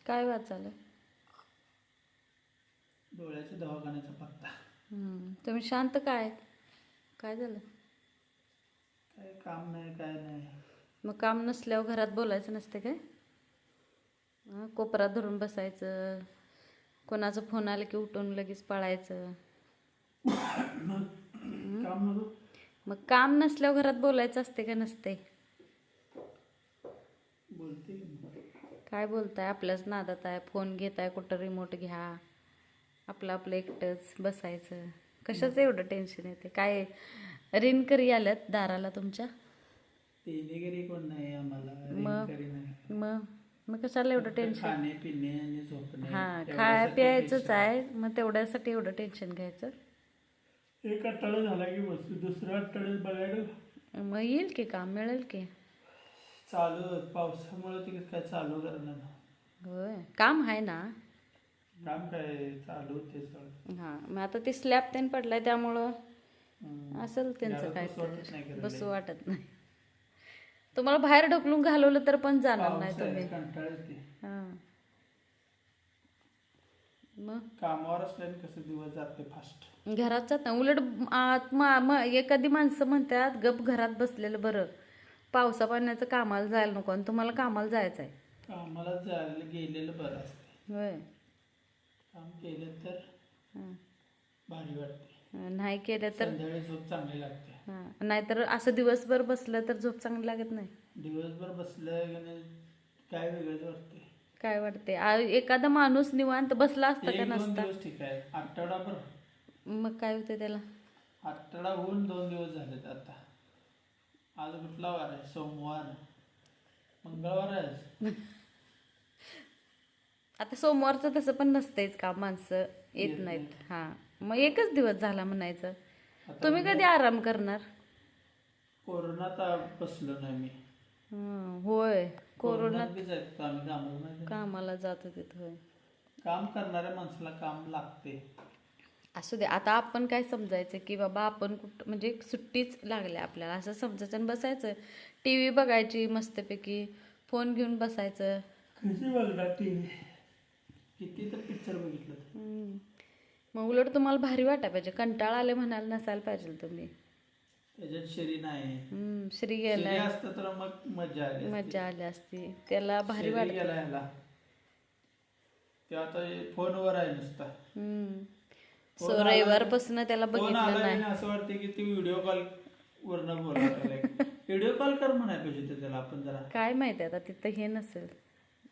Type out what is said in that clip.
काय वाचायला? डोळ्याच्या दवाखान्याचा पत्ता. तुम्ही शांत काय काय झालं? काय काम नाही काय नाही. मग काम नसल्यावर घरात बोलायचं नसते काय? कोपऱ्यात धरून बसायचं, कोणाचा फोन आला की उठून लगेच पळायचं. काम नको. मग काम नसल्यावर घरात बोलायचं असते का नसते? बोलते काय बोलताय? आपल्याच नादात आहे, फोन घेताय, कुठं रिमोट घ्या, आपलं आपलं एकटंच बसायचं. कशाचं एवढं टेन्शन येते? काय रिनकरी आल्यात दाराला तुमच्या? तेनेगिरी कोण नाही आम्हाला. मग रिनकरी नाही. मग मग कशाला एवढं फक्त टेन्शन? खाणे पिणे आणि झोपणे. हां, खाया एवढ्यासाठी प्यायचंच tension. आहे, मग तेवढ्यासाठी एवढं टेन्शन घ्यायचं. एक आठवडा झाला की बसतो, दुसऱ्या आठवड्यात बघायला मग येईल की काम मिळेल की. चालू पावसामुळे ते काय चालू करणार. होय, काम आहे ना. काम काय चालू होते सगळं. हां, मग आता ते स्लॅब त्याने पडलाय त्यामुळं असेल त्यांचं घरात काय बसू वाटत नाही तर घराला. बसू वाटत नाही. तुम्हाला बाहेर ढकलून घालवलं तर पण जाणार नाही पाऊस आहे, तुम्ही. कंटाळा येते. हां, मग कामावर असल्याने कसं दिवस जाते फास्ट. घरात जात नाही. उलट एखादी माणसं म्हणतात गप घरात बसलेलं बरं, पावसा पाण्याचं कामाला जायला नको, आणि तुम्हाला कामाला जायचं आहे. कामाला जायला गेलेलं बरं असते. होय. काम केलं तर हां. भारी वाटते. नाही केलं तर संध्याकाळी झोप चांगली लागते. हां, नाहीतर असं दिवसभर बसलं तर झोप चांगली लागत नाही. दिवसभर बसलं की नाही काय वेगळंच वाटते. काय वाटते एखादा माणूस निवांत बसला असता का 1-2 नसता? दिवस ठीक आहे, आठवडाभर. मग काय होते त्याला? आठवडा होऊन 2 दिवस झालेत आता. आज कुठला वार आहे? सोमवार, मंगळवार आहे. आता सोमवारचं तसं पण नसतेच का, माणसं येत नाहीत. हां, मग एकच दिवस झाला म्हणायचं. आता तुम्ही कधी आराम करणार? कोरोनात बसलो नाही मी. होय, कोरोनात बी जायचं आम्ही कामाला नाही. कामाला जात होते. होय. काम करणाऱ्या माणसाला काम लागते. असू दे, आता आपण काय समजायचं की बाबा आपण कुठं म्हणजे सुट्टीच लागल्या आपल्याला असं समजायचं आणि बसायचं. टी व्ही बघायची मस्तपैकी, फोन घेऊन बसायचं. कशी बघणार टीव्ही? किती तर पिक्चर बघितलं. मग उलट तुम्हाला भारी वाटायला पाहिजे. कंटाळा आले म्हणायला नसायला पाहिजे तुम्ही. त्याच्यात शरी नाही. श्री शरी गेलाय, असतं तर मग मजा आली असती. मजा आली असती. त्याला भारी शरी वाटत. गेला ह्याला. ते आता फोनवर आहे नुसता. सो रविवारपासून त्याला फोन बघितलं आला नाही. असं वाटते की ती व्हिडिओ कॉल वरनं बोलायला. व्हिडिओ कॉल कर म्हणाय पाहिजे त्याला आपण जरा. काय माहिती आता तिथं हे नसेल.